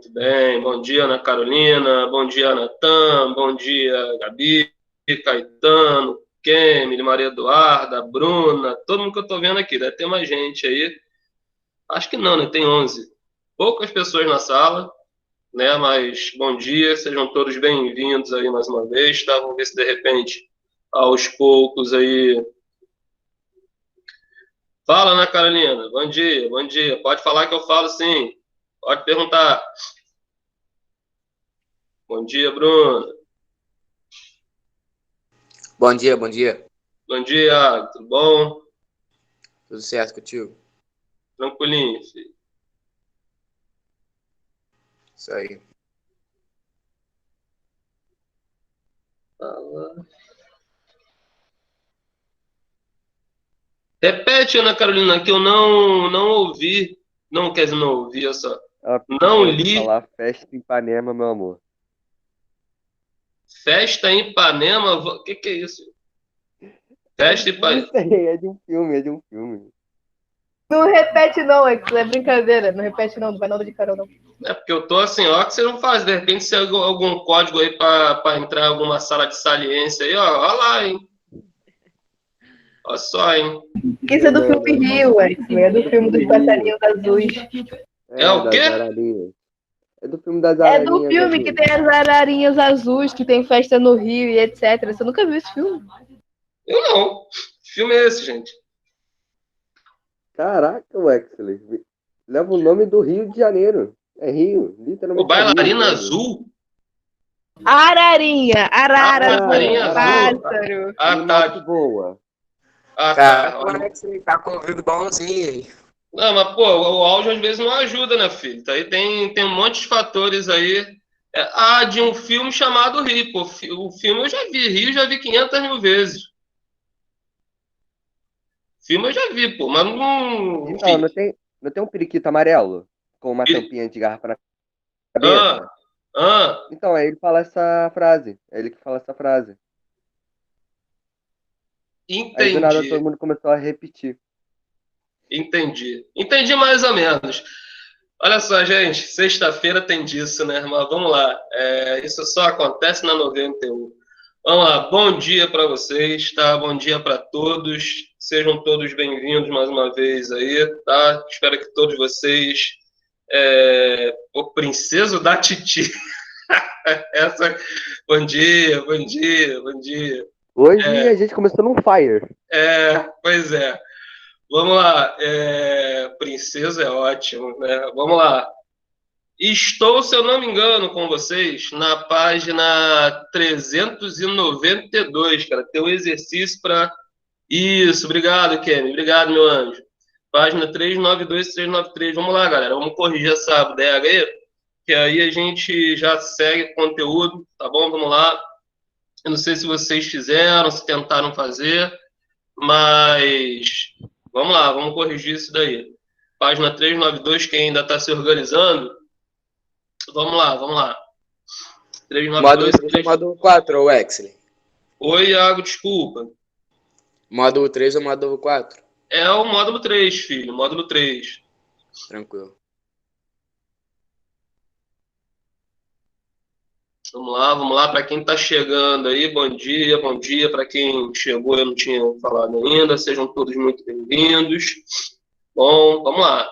Muito bem. Bom dia, Ana Carolina. Bom dia, Natan. Bom dia, Gabi, Caetano, Kemily, Maria Eduarda, Bruna. Todo mundo que eu tô vendo aqui. Deve ter mais gente aí. Acho que não, né? Tem 11. Poucas pessoas na sala, né? Mas bom dia. Sejam todos bem-vindos aí mais uma vez, tá? Vamos ver se de repente, aos poucos aí... Fala, Ana Carolina. Bom dia, bom dia. Pode falar que eu falo sim. Pode perguntar. Bom dia, Bruno. Bom dia, bom dia. Bom dia, tudo bom? Tudo certo contigo? Tranquilinho, filho. Isso aí. Repete, Ana Carolina, que eu não ouvi. Não, quer dizer, não ouvi, olha só. Ela Não pediu pra li. falar festa em Ipanema, meu amor. Festa em Ipanema? O que é isso? Festa em Não Ipanema. sei, é de um filme, é de um filme. Não repete não, é brincadeira. Não repete não vai nada de cara não. É porque eu tô assim, ó, que você não faz. De repente, se algum código aí pra entrar em alguma sala de saliência aí, ó lá, hein? Olha só, hein? Isso é do filme Rio, é do filme dos passarinhos azuis. É o quê? Das ararinhas. É do filme das É ararinhas. do filme azuis. que tem as ararinhas azuis, que tem festa no Rio e etc. Você nunca viu esse filme? Eu não. Que filme é esse, gente? Caraca, Wexley. Leva o nome do Rio de Janeiro. É Rio, literalmente. O Bailarina é Rio, Azul? Ararinha, arara, Bailarina Azul. pássaro. Ah, tá. Que boa. Ah, Cara, tá. como é que você tá com o ouvido bonzinho aí? Não, mas, pô, o áudio às vezes não ajuda, né, filho? Aí tem um monte de fatores aí. De um filme chamado Rio, pô. O filme eu já vi. Rio eu já vi 500 mil vezes. Filme eu já vi, pô, mas não... Então, Enfim. não tem um periquito amarelo com uma tampinha de garrafa na cabeça? Então, aí ele fala essa frase. É ele que fala essa frase. Aí do nada todo Entendi. mundo começou a repetir. Entendi mais ou menos. Olha só, gente, sexta-feira tem disso, né? Mas vamos lá. Isso só acontece na 91. Vamos lá, bom dia para vocês, tá? Bom dia para todos. Sejam todos bem-vindos mais uma vez aí, tá? Espero que todos vocês. O Princeso da Titi. Essa. Bom dia, bom dia, bom dia. Hoje a gente começou num fire. Pois é. Vamos lá. Princesa é ótimo, né? Vamos lá. Estou, se eu não me engano, com vocês na página 392, cara. Tem um exercício para... Isso, obrigado, Kemi. Obrigado, meu anjo. Página 392 393. Vamos lá, galera. Vamos corrigir essa bodega aí, que aí a gente já segue o conteúdo, tá bom? Vamos lá. Eu não sei se vocês fizeram, se tentaram fazer, mas vamos lá, vamos corrigir isso daí. Página 392, quem ainda está se organizando, vamos lá, vamos lá. 392, Módulo 3 ou módulo 4, Wexley? Oi, Iago, desculpa. Módulo 3 ou módulo 4? É o módulo 3, filho, módulo 3. Tranquilo. Vamos lá, para quem está chegando aí, bom dia. Para quem chegou, eu não tinha falado ainda, sejam todos muito bem-vindos. Bom, vamos lá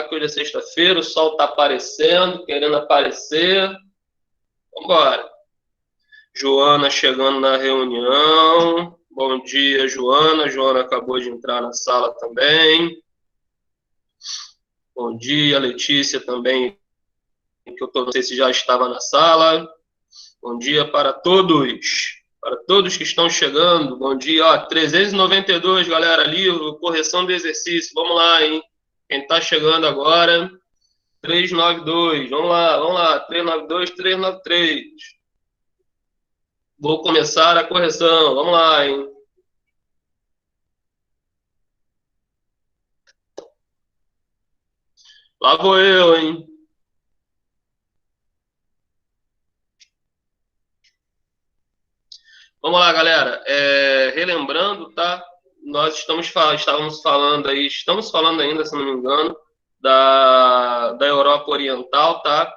que hoje é sexta-feira, o sol está aparecendo, querendo aparecer. Vamos embora. Joana chegando na reunião. Bom dia, Joana. Joana acabou de entrar na sala também. Bom dia, Letícia também, que eu não sei se já estava na sala. Bom dia para todos que estão chegando. Bom dia, ó, 392, galera, livro, correção do exercício. Vamos lá, hein? Quem está chegando agora, 392, vamos lá, 392, 393. Vou começar a correção, vamos lá, hein? Lá vou eu, hein? Vamos lá, galera. Relembrando, tá? Nós estamos falando ainda, se não me engano, da Europa Oriental, tá?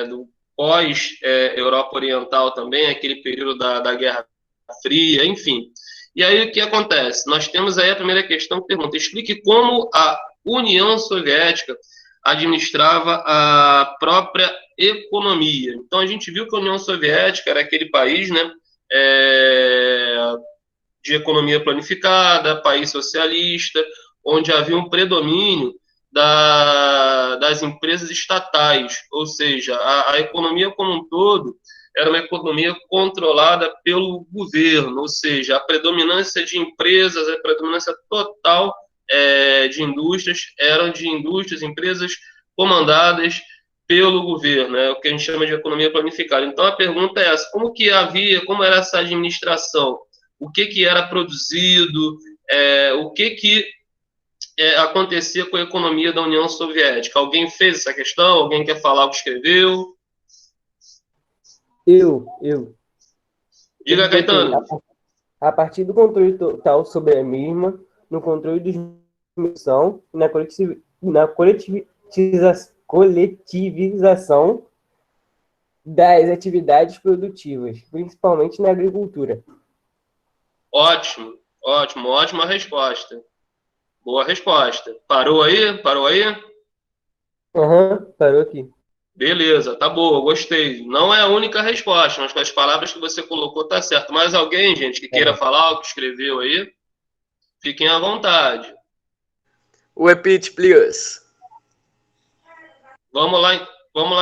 do pós-Europa Oriental também, aquele período da Guerra Fria, enfim. E aí o que acontece? Nós temos aí a primeira questão que pergunta: explique como a União Soviética administrava a própria economia. Então a gente viu que a União Soviética era aquele país, né, de economia planificada, país socialista, onde havia um predomínio das empresas estatais, ou seja, a economia como um todo era uma economia controlada pelo governo, ou seja, a predominância de empresas, a predominância total de indústrias, eram de indústrias, empresas comandadas pelo governo, o que a gente chama de economia planificada. Então a pergunta é essa: como era essa administração? O que era produzido? O que acontecia com a economia da União Soviética? Alguém fez essa questão? Alguém quer falar o que escreveu? Eu. Diga, Caetano. A partir do controle total sobre a mesma, no controle de transmissão, na coletivização das atividades produtivas, principalmente na agricultura. Ótimo, ótima resposta. Boa resposta. Parou aí? Parou aqui. Beleza, tá boa, gostei. Não é a única resposta, mas com as palavras que você colocou tá certo. Mais alguém, gente, que queira falar o que escreveu aí? Fiquem à vontade. Repeat, please. Vamos lá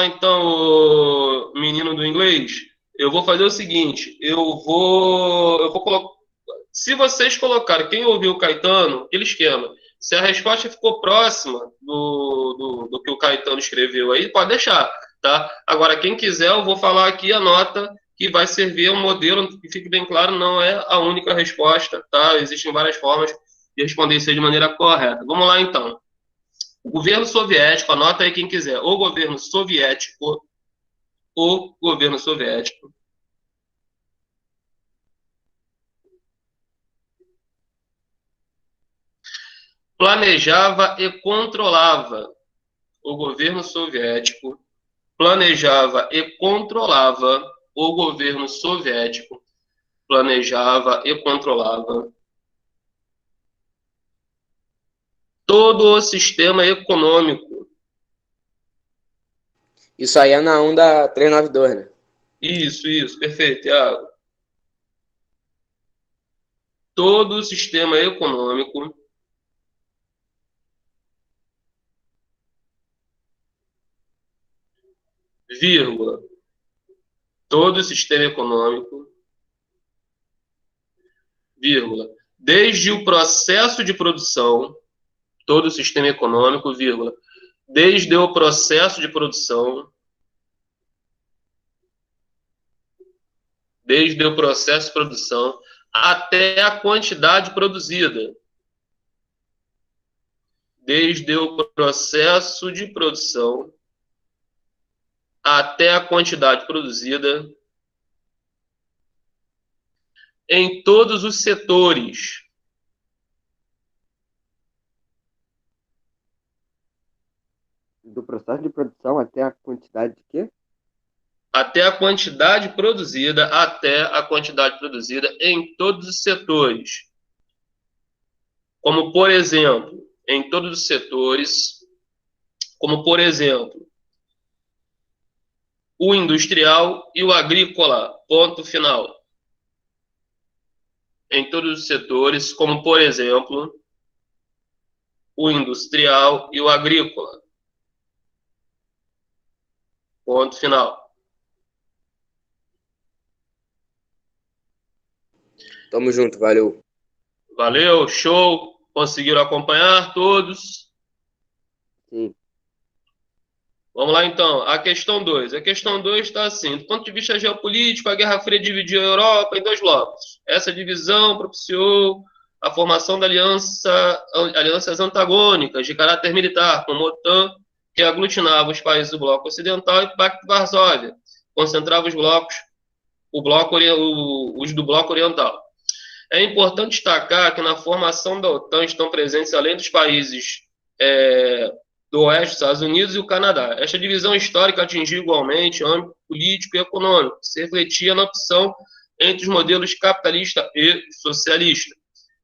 então, o menino do inglês. Eu vou fazer o seguinte, eu vou colocar. Se vocês colocarem, quem ouviu o Caetano, aquele esquema. Se a resposta ficou próxima do que o Caetano escreveu aí, pode deixar, tá? Agora, quem quiser, eu vou falar aqui a nota que vai servir um modelo, que fique bem claro, não é a única resposta, tá? Existem várias formas de responder isso aí de maneira correta. Vamos lá, então. O governo soviético, anota aí quem quiser, o governo soviético, planejava e controlava. O governo soviético planejava e controlava. O governo soviético planejava e controlava todo o sistema econômico. Isso aí é na onda 392, né? Isso, perfeito, Thiago. Todo o sistema econômico vírgula, todo o sistema econômico, vírgula, desde o processo de produção, todo o sistema econômico, vírgula, desde o processo de produção, até a quantidade produzida. Desde o processo de produção até a quantidade produzida em todos os setores. Do processo de produção até a quantidade de quê? Até a quantidade produzida em todos os setores. Como, por exemplo, em todos os setores, como, por exemplo, o industrial e o agrícola, ponto final. Em todos os setores, como, por exemplo, o industrial e o agrícola, ponto final. Tamo junto, valeu. Valeu, show. Conseguiram acompanhar todos? Sim. Vamos lá, então. A questão 2. A questão 2 está assim. Do ponto de vista geopolítico, a Guerra Fria dividiu a Europa em dois blocos. Essa divisão propiciou a formação de alianças antagônicas de caráter militar, como a OTAN, que aglutinava os países do bloco ocidental, e o Pacto de Varsóvia, concentrava os do bloco oriental. É importante destacar que na formação da OTAN estão presentes, além dos países do Oeste, Estados Unidos e o Canadá. Esta divisão histórica atingiu igualmente o âmbito político e econômico, que se refletia na opção entre os modelos capitalista e socialista.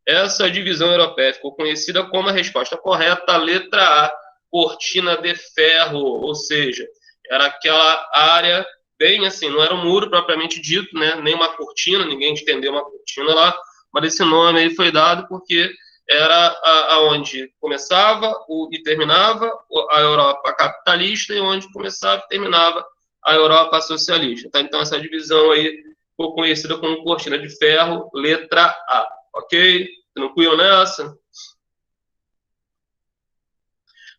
Essa divisão europeia ficou conhecida como a resposta correta à letra A, cortina de ferro, ou seja, era aquela área bem assim, não era um muro propriamente dito, né, nem uma cortina, ninguém entendeu uma cortina lá, mas esse nome aí foi dado porque era aonde começava e terminava a Europa capitalista e onde começava e terminava a Europa socialista. Tá? Então, essa divisão aí ficou conhecida como cortina de ferro, letra A. Ok? Tranquilo nessa?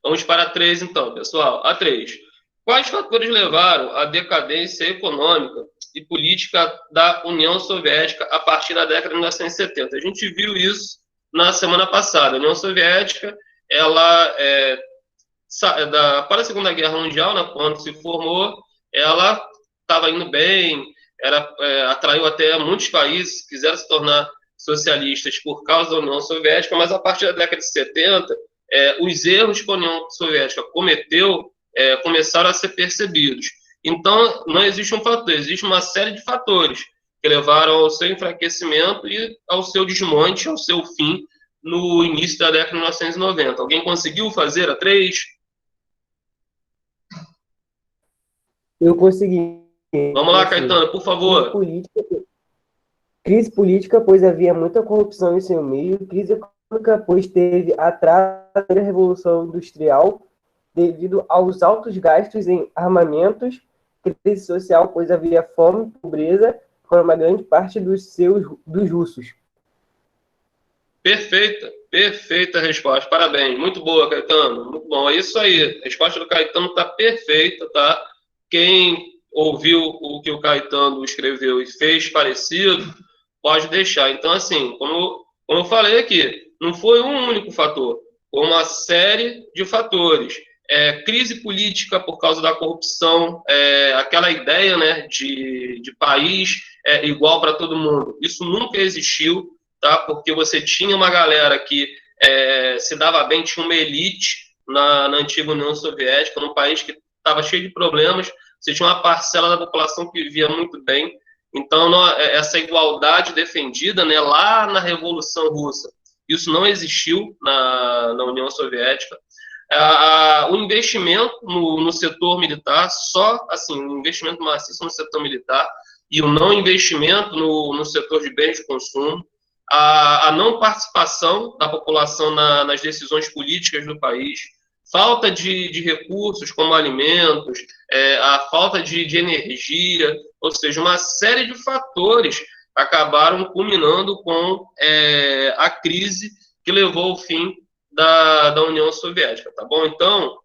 Vamos para a 3, então, pessoal. A 3. Quais fatores levaram à decadência econômica e política da União Soviética a partir da década de 1970? A gente viu isso na semana passada. A União Soviética, ela, para a Segunda Guerra Mundial, né, quando se formou, ela estava indo bem, atraiu até muitos países que quiseram se tornar socialistas por causa da União Soviética, mas a partir da década de 70, os erros que a União Soviética cometeu começaram a ser percebidos. Então, não existe um fator, existe uma série de fatores que levaram ao seu enfraquecimento e ao seu desmonte, ao seu fim, no início da década de 1990. Alguém conseguiu fazer a 3? Eu consegui. Vamos lá, Caetano, por favor. Crise política, pois havia muita corrupção em seu meio. Crise econômica, pois teve atraso da Revolução Industrial devido aos altos gastos em armamentos. Crise social, pois havia fome e pobreza para uma grande parte dos russos. Perfeita resposta. Parabéns. Muito boa, Caetano. Muito bom. É isso aí. A resposta do Caetano está perfeita, tá? Quem ouviu o que o Caetano escreveu e fez parecido, pode deixar. Então, assim, como eu falei aqui, não foi um único fator, foi uma série de fatores. Crise política por causa da corrupção, aquela ideia, né, de país igual para todo mundo. Isso nunca existiu, tá? Porque você tinha uma galera que se dava bem, tinha uma elite na antiga União Soviética, num país que estava cheio de problemas, você tinha uma parcela da população que vivia muito bem. Então, essa igualdade defendida, né, lá na Revolução Russa, isso não existiu na União Soviética. O investimento no setor militar, só assim, o investimento maciço no setor militar e o não investimento no setor de bens de consumo, a não participação da população nas decisões políticas do país, falta de recursos como alimentos, a falta de energia, ou seja, uma série de fatores acabaram culminando com a crise que levou ao fim da União Soviética, tá bom? Então,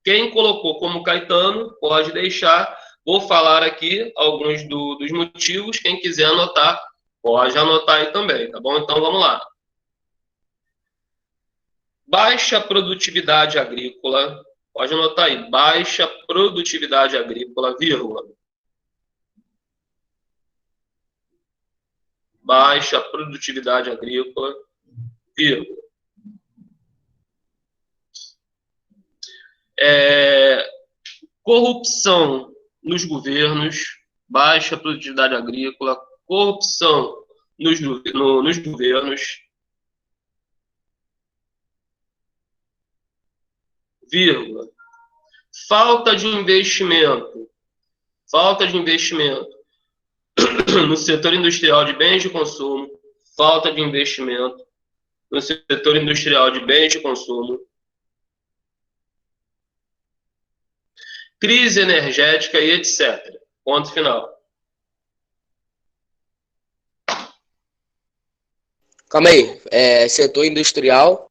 quem colocou como Caetano, pode deixar. Vou falar aqui alguns dos motivos. Quem quiser anotar, pode anotar aí também, tá bom? Então, vamos lá. Baixa produtividade agrícola. Pode anotar aí. Baixa produtividade agrícola, vírgula. Baixa produtividade agrícola, vírgula. Corrupção nos governos, baixa produtividade agrícola, corrupção nos governos, vírgula, falta de investimento no setor industrial de bens de consumo, falta de investimento no setor industrial de bens de consumo, crise energética e etc. Ponto final. Calma aí. Setor industrial.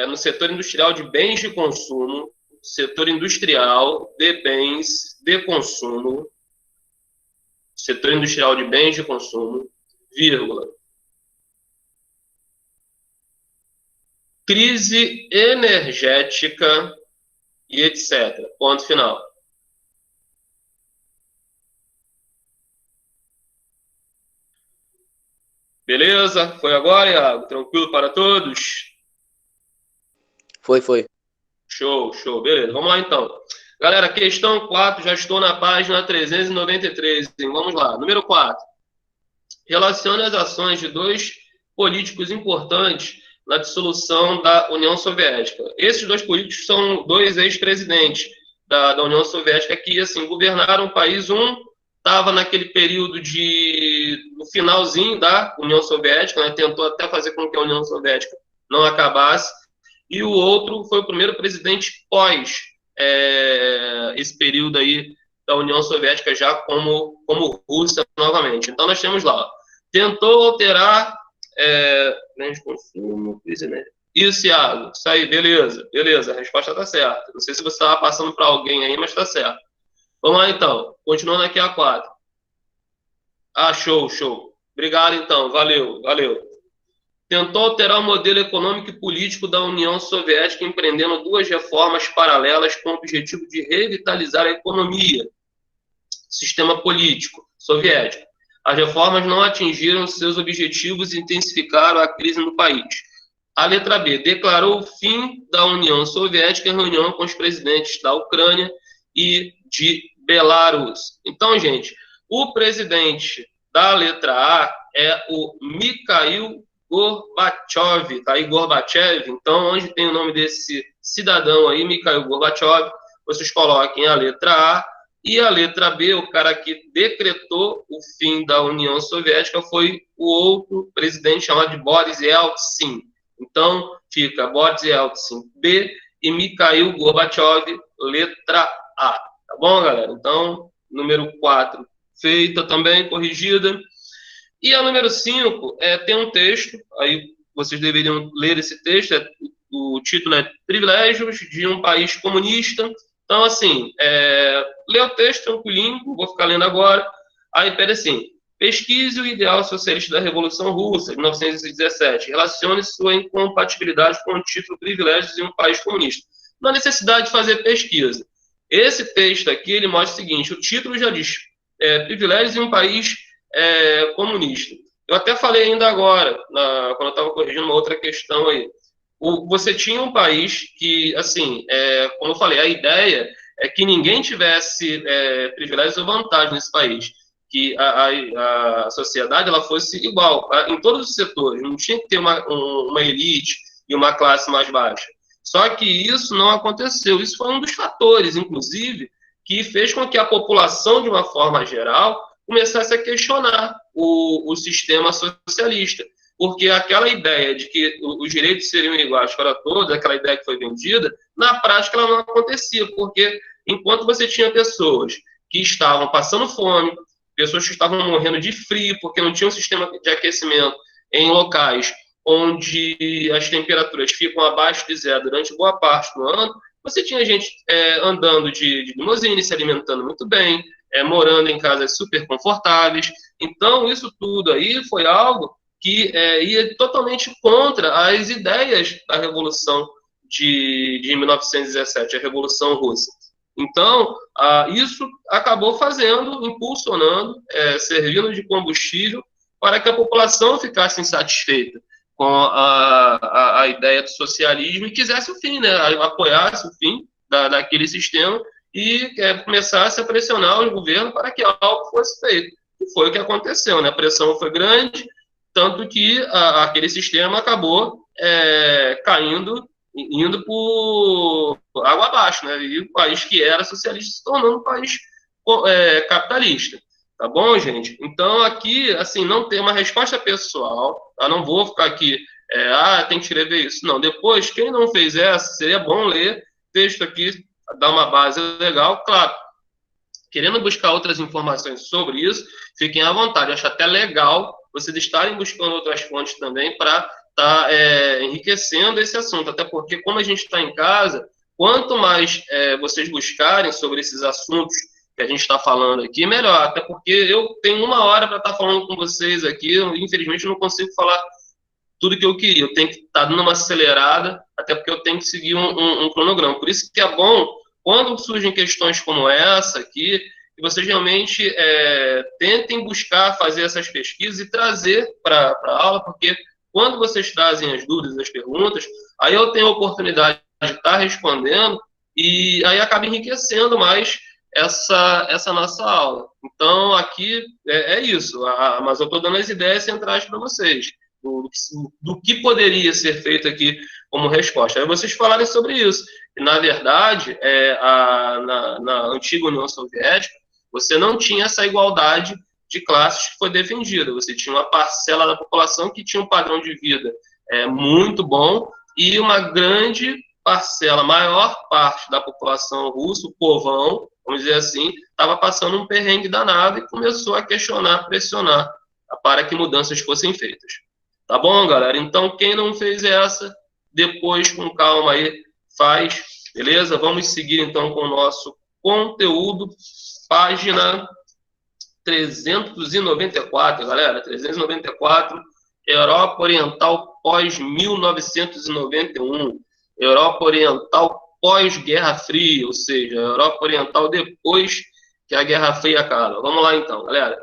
No setor industrial de bens de consumo, setor industrial de bens de consumo, setor industrial de bens de consumo, vírgula. Crise energética e etc. Ponto final. Beleza? Foi agora, Iago? Tranquilo para todos? Foi. Show. Beleza, vamos lá então. Galera, questão 4, já estou na página 393. Hein? Vamos lá. Número 4. Relacione as ações de dois políticos importantes na dissolução da União Soviética. Esses dois políticos são dois ex-presidentes da União Soviética que, assim, governaram o país. Um estava naquele período no finalzinho da União Soviética, né, tentou até fazer com que a União Soviética não acabasse, e o outro foi o primeiro presidente pós esse período aí da União Soviética já como Rússia novamente. Então nós temos lá, tentou alterar de consumo, isso, Thiago, isso aí, beleza, a resposta está certa. Não sei se você estava passando para alguém aí, mas está certo. Vamos lá, então. Continuando aqui a 4. Show. Obrigado, então. Valeu. Tentou alterar o modelo econômico e político da União Soviética, empreendendo duas reformas paralelas com o objetivo de revitalizar a economia, sistema político soviético. As reformas não atingiram seus objetivos e intensificaram a crise no país. A letra B. Declarou o fim da União Soviética em reunião com os presidentes da Ucrânia e de Belarus. Então, gente, o presidente da letra A é o Mikhail Gorbachev, tá aí Gorbachev. Então, onde tem o nome desse cidadão aí, Mikhail Gorbachev, vocês coloquem a letra A. E a letra B, o cara que decretou o fim da União Soviética foi o outro presidente chamado de Boris Yeltsin. Então, fica Boris Yeltsin B e Mikhail Gorbachev, letra A. Tá bom, galera? Então, número 4 feita também, corrigida. E a número 5 tem um texto, aí vocês deveriam ler esse texto, o título é Privilégios de um País Comunista. Então, assim, lê o texto tranquilinho, vou ficar lendo agora. Aí pede assim, pesquise o ideal socialista da Revolução Russa, de 1917. Relacione sua incompatibilidade com o título Privilégios de um País Comunista. Não há necessidade de fazer pesquisa. Esse texto aqui, ele mostra o seguinte, o título já diz, Privilégios de um País comunista. Eu até falei ainda agora, quando eu estava corrigindo uma outra questão aí. Você tinha um país que, assim, como eu falei, a ideia é que ninguém tivesse privilégios ou vantagem nesse país, que a sociedade ela fosse igual em todos os setores, não tinha que ter uma elite e uma classe mais baixa. Só que isso não aconteceu, isso foi um dos fatores, inclusive, que fez com que a população, de uma forma geral, começasse a questionar o sistema socialista. Porque aquela ideia de que os direitos seriam iguais para todos, aquela ideia que foi vendida, na prática ela não acontecia, porque enquanto você tinha pessoas que estavam passando fome, pessoas que estavam morrendo de frio, porque não tinha um sistema de aquecimento em locais onde as temperaturas ficam abaixo de zero durante boa parte do ano, você tinha gente andando de limusine, se alimentando muito bem, morando em casas super confortáveis. Então, isso tudo aí foi algo que ia totalmente contra as ideias da Revolução de 1917, a Revolução Russa. Então, isso acabou impulsionando, servindo de combustível para que a população ficasse insatisfeita com a ideia do socialismo e quisesse o fim, né, apoiasse o fim daquele sistema e começasse a pressionar o governo para que algo fosse feito. E foi o que aconteceu, né? A pressão foi grande, tanto que aquele sistema acabou caindo, indo por água abaixo, né? E o país que era socialista se tornando um país capitalista. Tá bom, gente? Então, aqui, assim, não tem uma resposta pessoal, tá? Não vou ficar aqui, tem que escrever isso. Não, depois, quem não fez essa, seria bom ler texto aqui, dar uma base legal. Claro, querendo buscar outras informações sobre isso, fiquem à vontade. Eu acho até legal vocês estarem buscando outras fontes também para estar enriquecendo esse assunto. Até porque, como a gente está em casa, quanto mais vocês buscarem sobre esses assuntos que a gente está falando aqui, melhor. Até porque eu tenho 1 hora para estar falando com vocês aqui, infelizmente eu não consigo falar tudo que eu queria. Eu tenho que estar dando uma acelerada, até porque eu tenho que seguir um cronograma. Por isso que é bom, quando surgem questões como essa aqui, que vocês realmente tentem buscar fazer essas pesquisas e trazer para a aula, porque quando vocês trazem as dúvidas, as perguntas, aí eu tenho a oportunidade está respondendo, e aí acaba enriquecendo mais essa nossa aula. Então, aqui é isso, mas eu estou dando as ideias centrais para vocês, do que poderia ser feito aqui como resposta. Aí vocês falarem sobre isso. E, na verdade, na antiga União Soviética, você não tinha essa igualdade de classes que foi defendida. Você tinha uma parcela da população que tinha um padrão de vida muito bom, e uma grande parcela, maior parte da população russa, o povão, vamos dizer assim, estava passando um perrengue danado e começou a questionar, pressionar para que mudanças fossem feitas. Tá bom, galera? Então, quem não fez essa, depois, com calma aí, faz, beleza? Vamos seguir, então, com o nosso conteúdo. Página 394, galera. 394, Europa Oriental pós-1991. Europa Oriental pós-Guerra Fria, ou seja, Europa Oriental depois que a Guerra Fria acaba. Vamos lá, então, galera.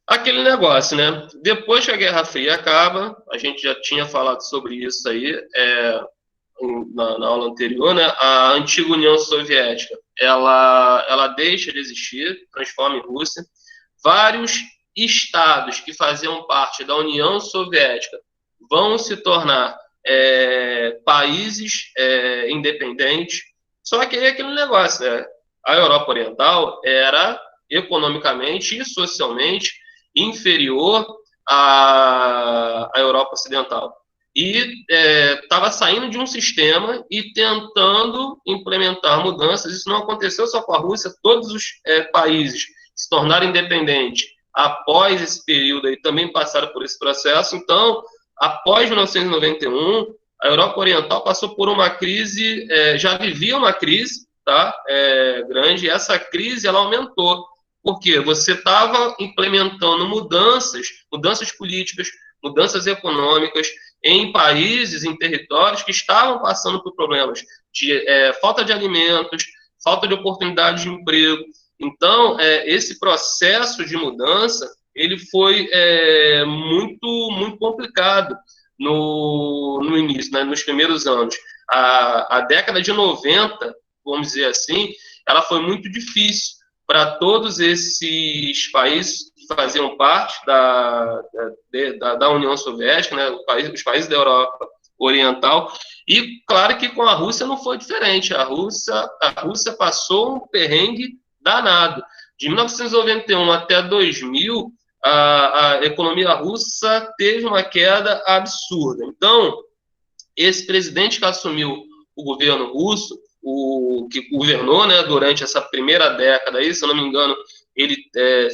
Aquele negócio, né? Depois que a Guerra Fria acaba, a gente já tinha falado sobre isso aí na aula anterior, né? A antiga União Soviética, ela deixa de existir, transforma em Rússia. Vários estados que faziam parte da União Soviética vão se tornar países independentes. Só que aí é aquele negócio, né? A Europa Oriental era economicamente e socialmente inferior à Europa Ocidental. E estava saindo de um sistema e tentando implementar mudanças. Isso não aconteceu só com a Rússia, todos os países se tornaram independentes após esse período aí também passaram por esse processo. Então, após 1991, a Europa Oriental passou por uma crise, já vivia uma crise, tá? Grande, e essa crise ela aumentou. Porque você estava implementando mudanças políticas, mudanças econômicas em países, em territórios que estavam passando por problemas de falta de alimentos, falta de oportunidade de emprego. Então, esse processo de mudança ele foi muito, muito complicado no início, né, nos primeiros anos. A década de 90, vamos dizer assim, ela foi muito difícil para todos esses países que faziam parte da União Soviética, né, os países da Europa Oriental, e claro que com a Rússia não foi diferente. A Rússia passou um perrengue danado. De 1991 até 2000, a economia russa teve uma queda absurda. Então, esse presidente que assumiu o governo russo, que governou, né, durante essa primeira década, aí, se eu não me engano, ele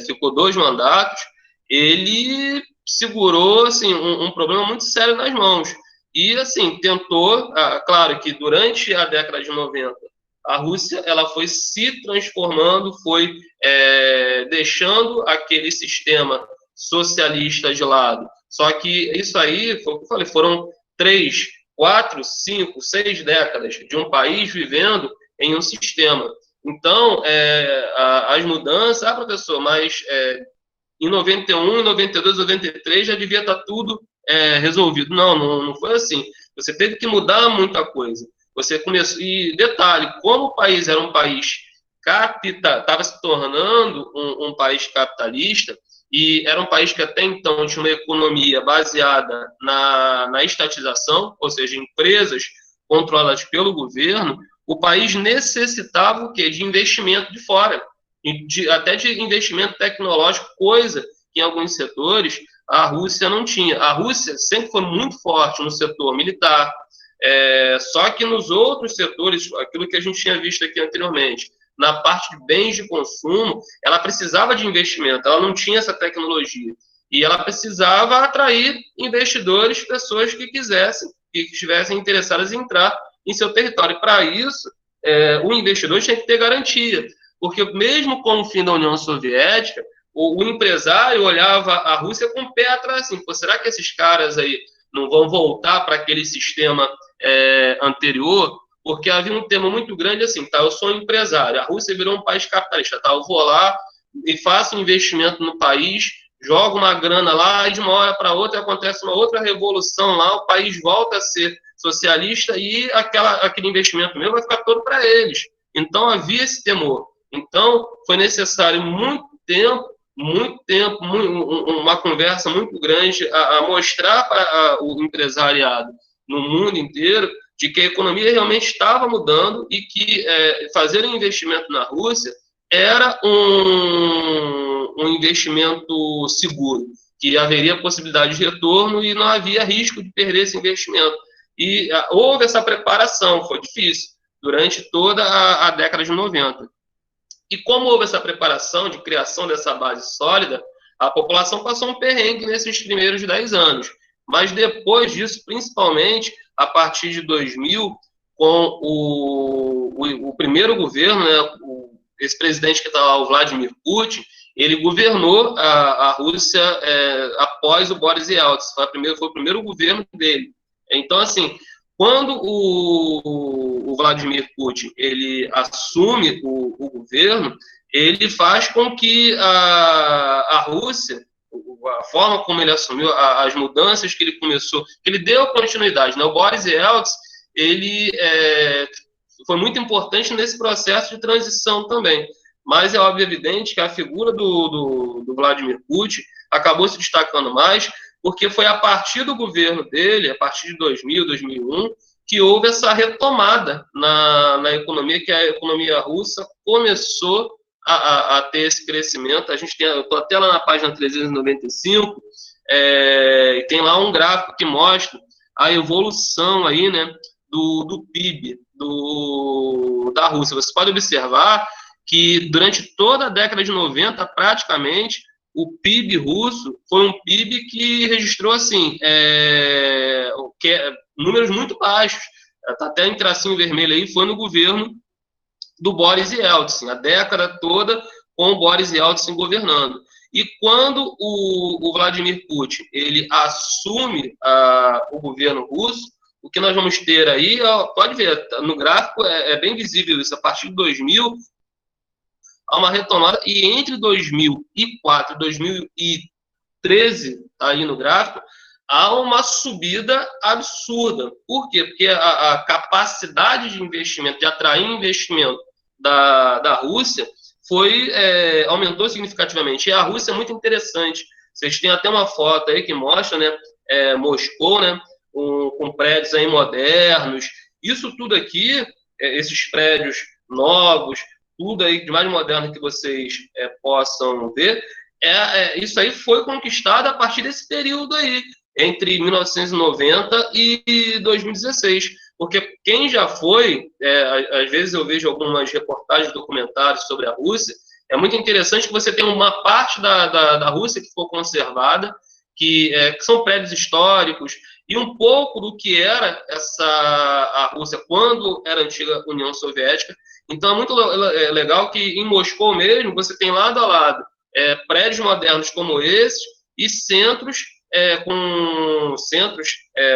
ficou 2 mandatos, ele segurou assim, um problema muito sério nas mãos. E assim, tentou, claro que durante a década de 90, a Rússia ela foi se transformando, foi deixando aquele sistema socialista de lado. Só que isso aí, foi o que eu falei, foram 3, 4, 5, 6 décadas de um país vivendo em um sistema. Então, as mudanças, professor, mas em 91, em 92, 93 já devia estar tudo resolvido. Não foi assim. Você teve que mudar muita coisa. Você começou, e detalhe, como o país era um país estava se tornando um país capitalista, e era um país que até então tinha uma economia baseada na estatização, ou seja, empresas controladas pelo governo, o país necessitava o quê? De investimento de fora, até de investimento tecnológico, coisa que em alguns setores a Rússia não tinha. A Rússia sempre foi muito forte no setor militar, só que nos outros setores, aquilo que a gente tinha visto aqui anteriormente, na parte de bens de consumo, ela precisava de investimento, ela não tinha essa tecnologia. E ela precisava atrair investidores, pessoas que quisessem, que estivessem interessadas em entrar em seu território. Para isso, o investidor tinha que ter garantia, porque mesmo com o fim da União Soviética, o empresário olhava a Rússia com o pé atrás, assim, será que esses caras aí não vão voltar para aquele sistema anterior? Porque havia um tema muito grande assim, tá? Eu sou um empresário, a Rússia virou um país capitalista, tá? Eu vou lá e faço um investimento no país, joga uma grana lá e de uma hora para outra acontece uma outra revolução lá, o país volta a ser socialista e aquele investimento mesmo vai ficar todo para eles. Então havia esse temor. Então foi necessário muito tempo, uma conversa muito grande a mostrar para o empresariado no mundo inteiro de que a economia realmente estava mudando e que fazer um investimento na Rússia era um investimento seguro, que haveria possibilidade de retorno e não havia risco de perder esse investimento. E houve essa preparação, foi difícil, durante toda a década de 90. E como houve essa preparação de criação dessa base sólida, a população passou um perrengue nesses primeiros 10 anos. Mas depois disso, principalmente a partir de 2000, com o primeiro governo, né, esse presidente que está lá, o Vladimir Putin, ele governou a Rússia após o Boris Yeltsin. Foi o primeiro governo dele. Então, assim, quando o Vladimir Putin ele assume o governo, ele faz com que a Rússia, a forma como ele assumiu, as mudanças que ele começou, que ele deu continuidade, né? O Boris Yeltsin, ele foi muito importante nesse processo de transição também. Mas é óbvio, evidente que a figura do Vladimir Putin acabou se destacando mais, porque foi a partir do governo dele, a partir de 2000, 2001, que houve essa retomada na economia, que a economia russa começou a ter esse crescimento. Eu estou até lá na página 395, e tem lá um gráfico que mostra a evolução aí, né, do PIB da Rússia. Você pode observar que durante toda a década de 90, praticamente, o PIB russo foi um PIB que registrou assim, números muito baixos. Está até em tracinho vermelho aí, foi no governo do Boris Yeltsin, a década toda com o Boris Yeltsin governando. E quando o Vladimir Putin ele assume o governo russo, o que nós vamos ter aí, pode ver, no gráfico é bem visível isso, a partir de 2000, há uma retomada, e entre 2004 e 2013, tá aí no gráfico, há uma subida absurda. Por quê? Porque a capacidade de investimento, de atrair investimento da Rússia, aumentou significativamente. E a Rússia é muito interessante. Vocês têm até uma foto aí que mostra, né, Moscou, né, com prédios aí modernos. Isso tudo aqui, esses prédios novos, tudo aí de mais moderno que vocês possam ver, isso aí foi conquistado a partir desse período aí, entre 1990 e 2016. Porque quem já foi, às vezes eu vejo algumas reportagens, documentários sobre a Rússia, é muito interessante que você tem uma parte da Rússia que ficou conservada, que são prédios históricos, e um pouco do que era a Rússia quando era a antiga União Soviética. Então é muito legal que em Moscou mesmo você tem lado a lado prédios modernos como esses e centros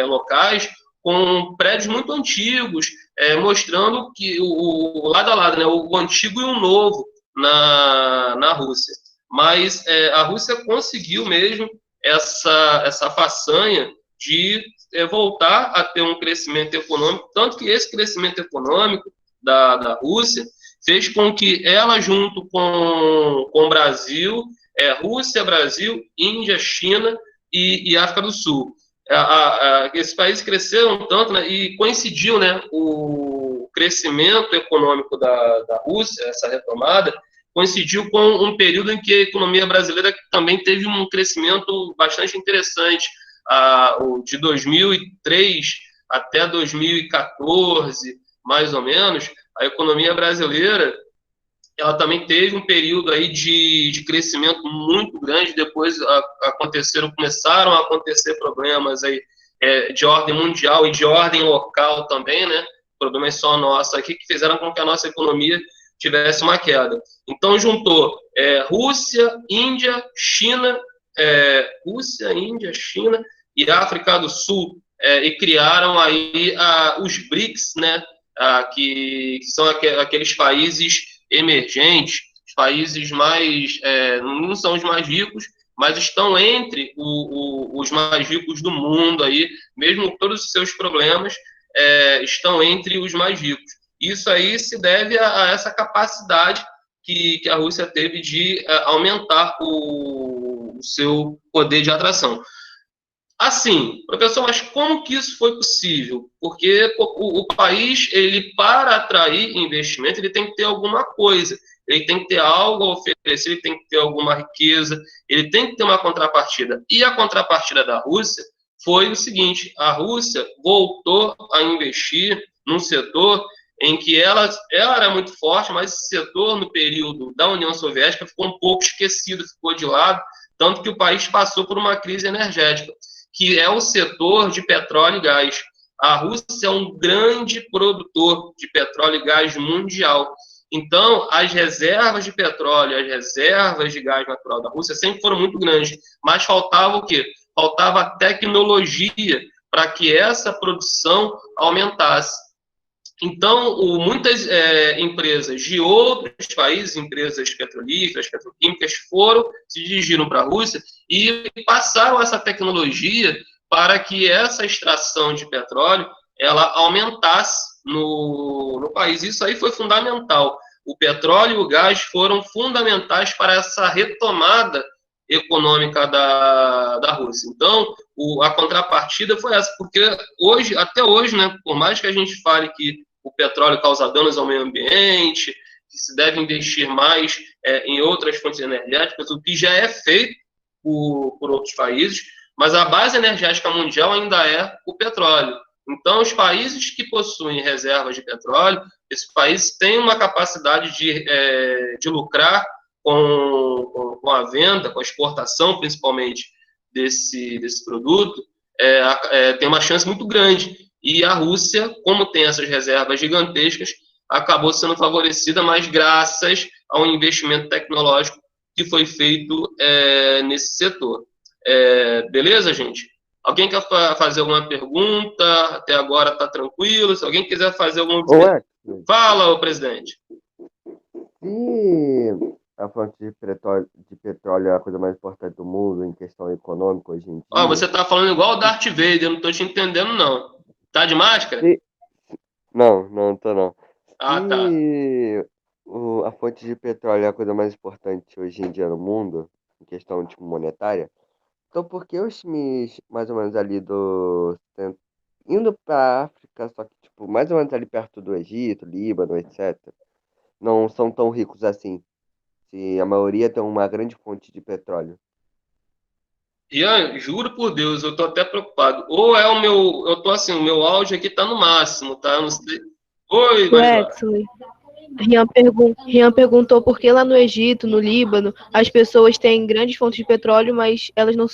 locais com prédios muito antigos, mostrando que o lado a lado, né, o antigo e o novo na Rússia. Mas a Rússia conseguiu mesmo essa façanha de voltar a ter um crescimento econômico, tanto que esse crescimento econômico da Rússia fez com que ela, junto com o Brasil, Rússia, Brasil, Índia, China e África do Sul, esses países cresceram tanto, né, e coincidiu, né, o crescimento econômico da Rússia, essa retomada, coincidiu com um período em que a economia brasileira também teve um crescimento bastante interessante, de 2003 até 2014, mais ou menos. A economia brasileira ela também teve um período aí de crescimento muito grande. Depois começaram a acontecer problemas aí, de ordem mundial e de ordem local também, né? Problemas só nossos aqui que fizeram com que a nossa economia tivesse uma queda. Então juntou Rússia, Índia, China e África do Sul, e criaram aí os BRICS, né? Que são aqueles países emergentes, os países mais não são os mais ricos, mas estão entre os mais ricos do mundo aí, mesmo com todos os seus problemas, estão entre os mais ricos. Isso aí se deve a essa capacidade que a Rússia teve de aumentar o seu poder de atração. Assim, professor, mas como que isso foi possível? Porque o país, para atrair investimento, ele tem que ter alguma coisa, ele tem que ter algo a oferecer, ele tem que ter alguma riqueza, ele tem que ter uma contrapartida. E a contrapartida da Rússia foi o seguinte: a Rússia voltou a investir num setor em que ela era muito forte, mas esse setor, no período da União Soviética, ficou um pouco esquecido, ficou de lado, tanto que o país passou por uma crise energética, que é o setor de petróleo e gás. A Rússia é um grande produtor de petróleo e gás mundial. Então, as reservas de petróleo, as reservas de gás natural da Rússia sempre foram muito grandes, mas faltava o quê? Faltava tecnologia para que essa produção aumentasse. Então, muitas empresas de outros países, empresas petrolíferas, petroquímicas, se dirigiram para a Rússia e passaram essa tecnologia para que essa extração de petróleo ela aumentasse no país. Isso aí foi fundamental. O petróleo e o gás foram fundamentais para essa retomada econômica da Rússia. Então, a contrapartida foi essa, porque até hoje, né, por mais que a gente fale que o petróleo causa danos ao meio ambiente, que se deve investir mais em outras fontes energéticas, o que já é feito por outros países, mas a base energética mundial ainda é o petróleo. Então, os países que possuem reservas de petróleo, esses países têm uma capacidade de lucrar com a venda, com a exportação, principalmente, desse produto, tem uma chance muito grande. E a Rússia, como tem essas reservas gigantescas, acabou sendo favorecida, mas graças ao investimento tecnológico que foi feito nesse setor. Beleza, gente? Alguém quer fazer alguma pergunta? Até agora está tranquilo. Se alguém quiser fazer alguma pergunta, fala, presidente. E a fonte de petróleo é a coisa mais importante do mundo em questão econômica hoje em dia? Você está falando igual o Darth Vader, eu não estou te entendendo, não. Tá de máscara? Não tô não. Tá. A fonte de petróleo é a coisa mais importante hoje em dia no mundo, em questão tipo, monetária, então por que os times mais ou menos ali indo pra África, só que tipo, mais ou menos ali perto do Egito, Líbano, etc., não são tão ricos assim, se a maioria tem uma grande fonte de petróleo? Ian, juro por Deus, eu tô até preocupado. Ou é eu tô assim, o meu áudio aqui tá no máximo, tá? Eu não sei. Oi, Wesley. Rian perguntou por que lá no Egito, no Líbano, as pessoas têm grandes fontes de petróleo, mas elas não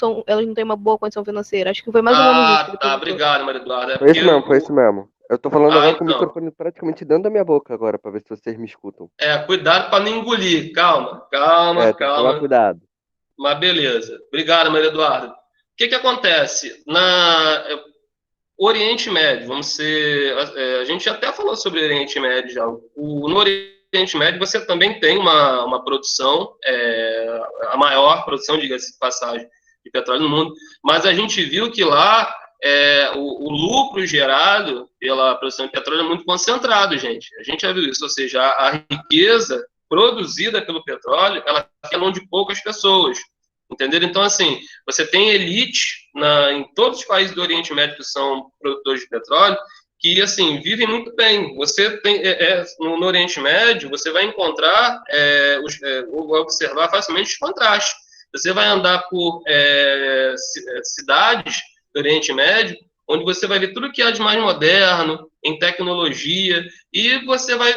têm uma boa condição financeira. Acho que foi mais ou menos isso que ele perguntou. Obrigado, Maria Eduarda. Foi isso mesmo. Eu tô falando agora com o microfone praticamente dentro da minha boca agora, pra ver se vocês me escutam. Cuidado pra não engolir. Calma. Tomar cuidado. Mas beleza. Obrigado, Maria Eduarda. O que acontece? Oriente Médio, a gente até falou sobre o Oriente Médio já. No Oriente Médio você também tem uma produção, a maior produção, diga-se de passagem, de petróleo no mundo, mas a gente viu que lá o lucro gerado pela produção de petróleo é muito concentrado, gente. A gente já viu isso, ou seja, a riqueza produzida pelo petróleo, ela fica na mão de poucas pessoas. Entenderam? Então, assim, você tem elite em todos os países do Oriente Médio que são produtores de petróleo, que, assim, vivem muito bem. Você tem, no Oriente Médio, você vai encontrar, ou observar facilmente os contrastes. Você vai andar por cidades do Oriente Médio, onde você vai ver tudo que há de mais moderno, em tecnologia, e você vai,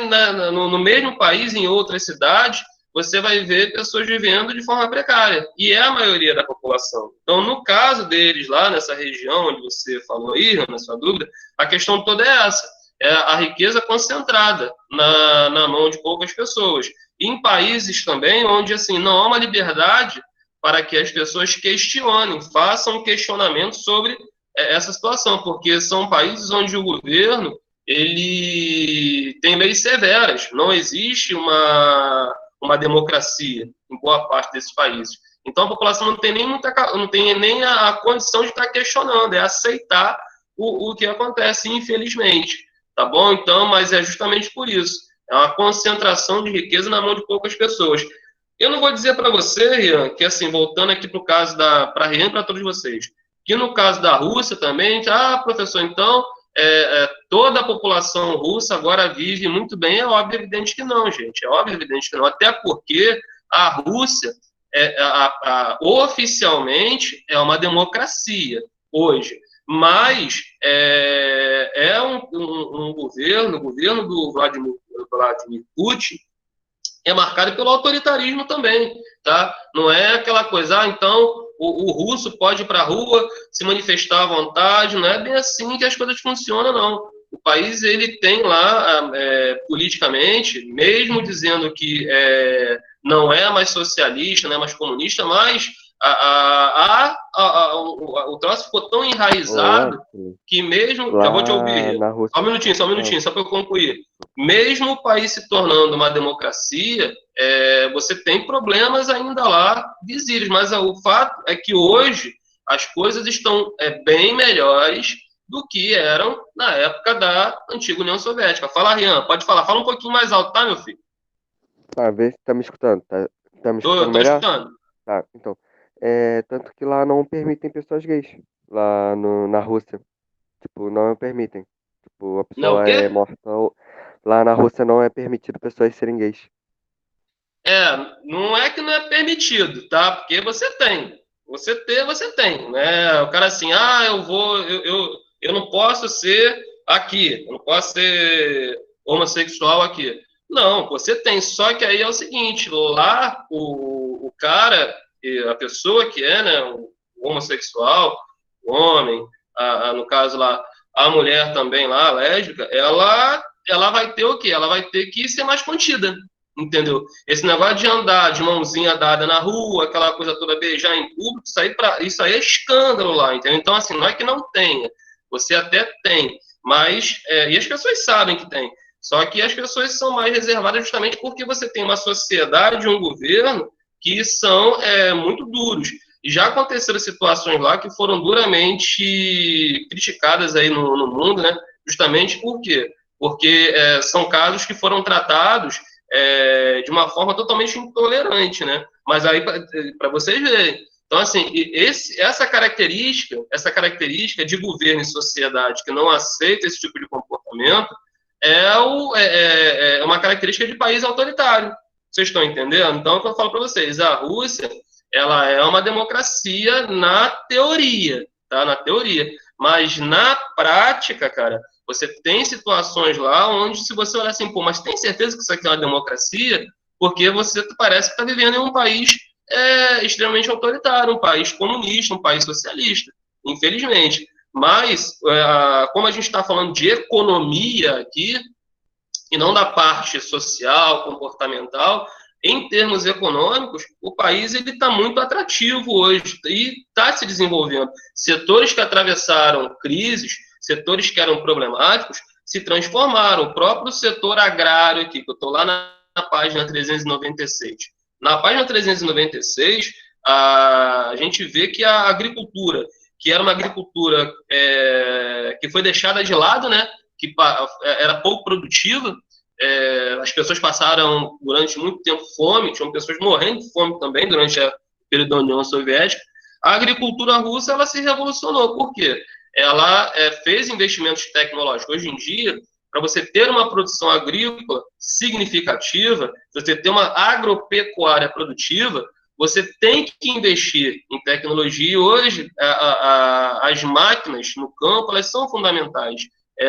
no mesmo país, em outras cidades, você vai ver pessoas vivendo de forma precária, e é a maioria da população. Então, no caso deles, lá nessa região onde você falou aí, na sua dúvida, a questão toda é essa, é a riqueza concentrada na mão de poucas pessoas. E em países também onde, assim, não há uma liberdade para que as pessoas questionem, façam questionamento sobre essa situação, porque são países onde o governo, ele tem leis severas, não existe uma democracia em boa parte desses países. Então a população não tem nem não tem nem a condição de estar questionando, é aceitar o que acontece, infelizmente, tá bom? Então, mas é justamente por isso, é uma concentração de riqueza na mão de poucas pessoas. Eu não vou dizer para você, Rian, que assim, voltando aqui para o caso para Rian e para todos vocês, que no caso da Rússia também, professor, então, toda a população russa agora vive muito bem. É óbvio, evidente que não, gente. É óbvio, evidente que não. Até porque a Rússia, oficialmente, é uma democracia hoje. Mas é um governo, o governo do Vladimir Putin, é marcado pelo autoritarismo também, tá? Não é aquela coisa, então o russo pode ir para a rua se manifestar à vontade, não é bem assim que as coisas funcionam, não. O país, ele tem lá, politicamente, mesmo dizendo que não é mais socialista, não é mais comunista, mas o troço ficou tão enraizado que mesmo... Já vou te ouvir. Só um minutinho, só para eu concluir. Mesmo o país se tornando uma democracia, você tem problemas ainda lá visíveis, mas o fato é que hoje as coisas estão bem melhores do que eram na época da antiga União Soviética. Fala, Rian, pode falar. Fala um pouquinho mais alto, tá, meu filho? Tá, vê se tá me escutando. Tá me escutando Tô melhor? escutando. Tá, então. Tanto que lá não permitem pessoas gays. Lá na Rússia. Tipo, não permitem. Tipo, a Não, o pessoa quê? é morta. Lá na Rússia não é permitido pessoas serem gays. Não é que não é permitido, tá? Porque você tem. Você tem, né? O cara assim, eu não posso ser aqui, eu não posso ser homossexual aqui. Não, você tem, só que aí é o seguinte, lá o cara, a pessoa que né, o homossexual, o homem, no caso lá, a mulher também lá, a lésbica, ela vai ter o quê? Ela vai ter que ser mais contida, entendeu? Esse negócio de andar de mãozinha dada na rua, aquela coisa toda, beijar em público, isso aí é escândalo lá, entendeu? Então, assim, não é que não tenha, você até tem, mas, e as pessoas sabem que tem, só que as pessoas são mais reservadas justamente porque você tem uma sociedade, um governo, que são muito duros. E já aconteceram situações lá que foram duramente criticadas aí no mundo, né? Justamente por quê? Porque são casos que foram tratados de uma forma totalmente intolerante, né? Mas aí, para vocês verem. Então, assim, essa característica de governo e sociedade que não aceita esse tipo de comportamento é uma característica de país autoritário. Vocês estão entendendo? Então, é o que eu falo para vocês. A Rússia, ela é uma democracia na teoria, tá? Na teoria. Mas na prática, cara, você tem situações lá onde, se você olhar assim, pô, mas tem certeza que isso aqui é uma democracia? Porque você parece que está vivendo em um país extremamente autoritário, um país comunista, um país socialista, infelizmente. Mas, como a gente está falando de economia aqui, e não da parte social, comportamental, em termos econômicos, o país está muito atrativo hoje e está se desenvolvendo. Setores que atravessaram crises, setores que eram problemáticos, se transformaram. O próprio setor agrário aqui, que eu estou lá na página 396. Na página 396, a gente vê que a agricultura, que era uma agricultura que foi deixada de lado, né, que era pouco produtiva, as pessoas passaram durante muito tempo fome, tinham pessoas morrendo de fome também durante a período da União Soviética. A agricultura russa, ela se revolucionou. Por quê? Ela fez investimentos tecnológicos. Hoje em dia, para você ter uma produção agrícola significativa, você ter uma agropecuária produtiva, você tem que investir em tecnologia. E hoje, as máquinas no campo, elas são fundamentais.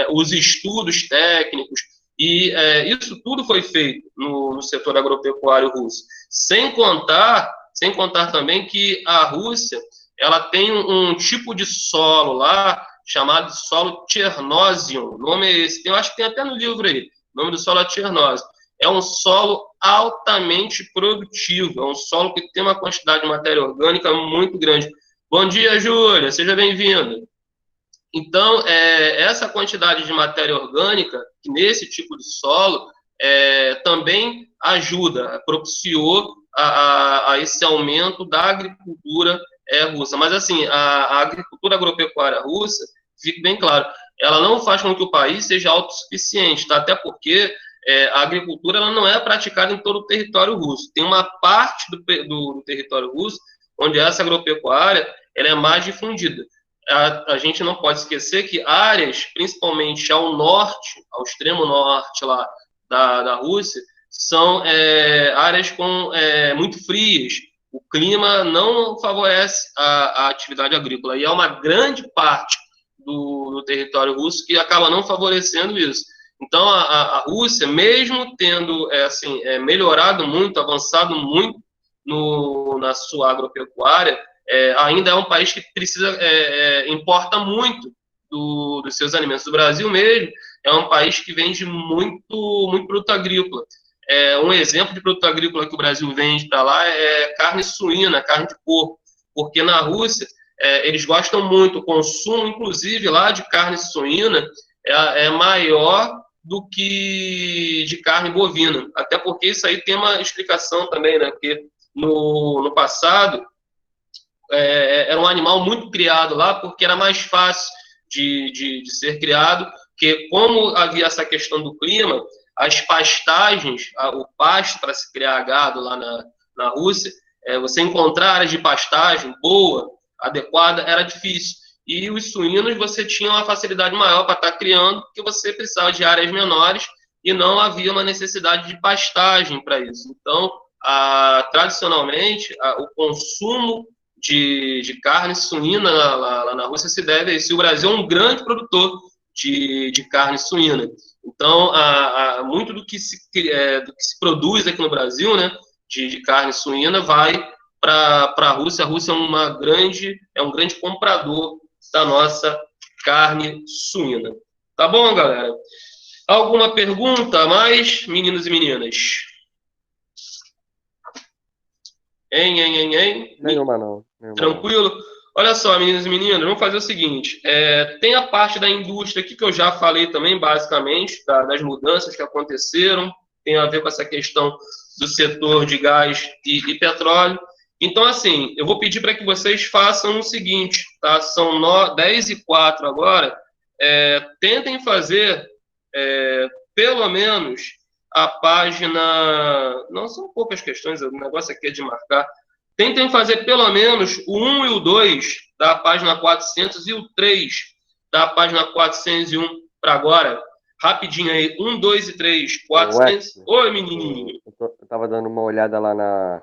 Os estudos técnicos, e isso tudo foi feito no setor agropecuário russo. Sem contar também que a Rússia, ela tem um tipo de solo lá, chamado de solo Chernozem. O nome é esse, eu acho que tem até no livro aí, o nome do solo é Chernozem. É um solo altamente produtivo, é um solo que tem uma quantidade de matéria orgânica muito grande. Bom dia, Júlia, seja bem-vinda. Então, essa quantidade de matéria orgânica, nesse tipo de solo, também ajuda, propiciou a esse aumento da agricultura russa. Mas, assim, a agricultura agropecuária russa, fique bem claro, ela não faz com que o país seja autossuficiente, tá? Até porque a agricultura ela não é praticada em todo o território russo. Tem uma parte do território russo onde essa agropecuária ela é mais difundida. A gente não pode esquecer que áreas, principalmente ao norte, ao extremo norte lá da Rússia, são áreas muito frias. O clima não favorece a atividade agrícola. E é uma grande parte do território russo que acaba não favorecendo isso. Então, a Rússia, mesmo tendo melhorado muito, avançado muito na sua agropecuária, ainda é um país que importa muito dos seus alimentos. O Brasil mesmo é um país que vende muito, muito produto agrícola. Um exemplo de produto agrícola que o Brasil vende para lá é carne suína, carne de porco, porque na Rússia eles gostam muito, o consumo, inclusive, lá de carne suína é maior do que de carne bovina, até porque isso aí tem uma explicação também, né? Porque no passado era um animal muito criado lá porque era mais fácil de ser criado, porque como havia essa questão do clima, as pastagens, o pasto para se criar gado lá na Rússia, você encontrar áreas de pastagem boa, adequada, era difícil. E os suínos você tinha uma facilidade maior para estar criando, porque você precisava de áreas menores e não havia uma necessidade de pastagem para isso. Então, tradicionalmente, o consumo de carne suína lá na Rússia se deve a isso. E o Brasil é um grande produtor de carne suína. Então, muito do que se produz aqui no Brasil, né, de carne suína, vai para a Rússia. A Rússia é um grande comprador da nossa carne suína. Tá bom, galera? Alguma pergunta a mais, meninos e meninas? Nenhuma não. Tranquilo? Olha só, meninos e meninas, vamos fazer o seguinte. Tem a parte da indústria aqui que eu já falei também, basicamente, das mudanças que aconteceram, tem a ver com essa questão do setor de gás e petróleo. Então, assim, eu vou pedir para que vocês façam o seguinte, tá? São 10h04 agora. Tentem fazer, pelo menos, a página... Não, são poucas questões, o negócio aqui é de marcar. Tentem fazer pelo menos o 1 e o 2 da página 400 e o 3 da página 401 para agora. Rapidinho aí. 1, 2 e 3. 400... Oi, menininho. Eu tava dando uma olhada lá na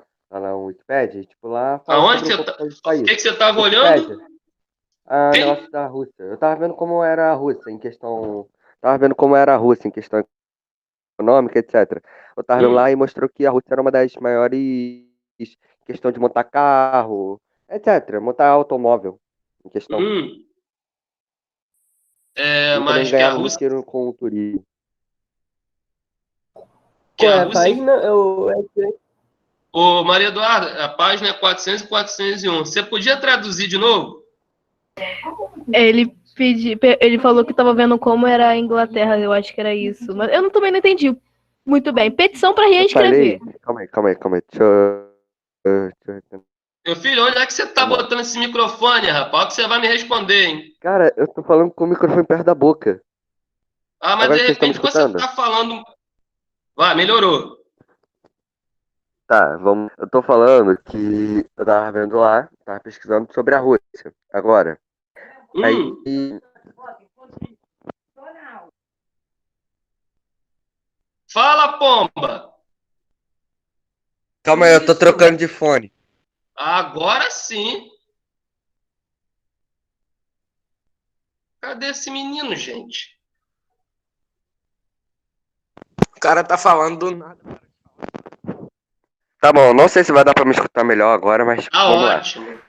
Wikipedia, tipo, lá fala Aonde sobre você um tá? pouco do O país. que você tava olhando? Negócio da Rússia. Eu tava vendo como era a Rússia em questão. Tava vendo como era a Rússia em questão econômica, etc. Eu tava vendo lá e mostrou que a Rússia era uma das maiores em questão de montar carro, etc. Montar automóvel em questão. E Mas também que a ganhava muito Rússia... dinheiro com o turismo. Que Qual a é a Rússia... página? Ô, Maria Eduarda, a página é 400 e 401. Você podia traduzir de novo? Ele falou que estava vendo como era a Inglaterra, eu acho que era isso. Mas eu também não entendi muito bem. Petição para reescrever. Calma aí. Deixa eu... Meu filho, onde é que você tá botando esse microfone, rapaz? Que você vai me responder, hein? Cara, eu tô falando com o microfone perto da boca. Mas Agora de vocês estão me repente você escutando? tá falando... Vai, melhorou. Tá, vamos. Eu tô falando que eu tava vendo lá, tava pesquisando sobre a Rússia. Agora. Aí. Fala, pomba! Calma aí, eu tô trocando de fone. Agora sim. Cadê esse menino, gente? O cara tá falando do nada. Tá bom, não sei se vai dar pra me escutar melhor agora, mas Tá vamos ótimo. lá.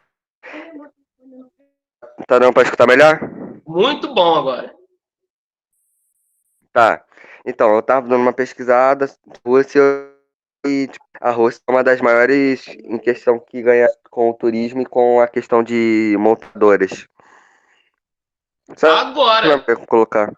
Tá dando pra escutar melhor? Muito bom agora. Tá. Então, eu tava dando uma pesquisada, Rússia, e tipo, a Rússia é uma das maiores em questão que ganha com o turismo e com a questão de montadoras. Só Agora. pra colocar.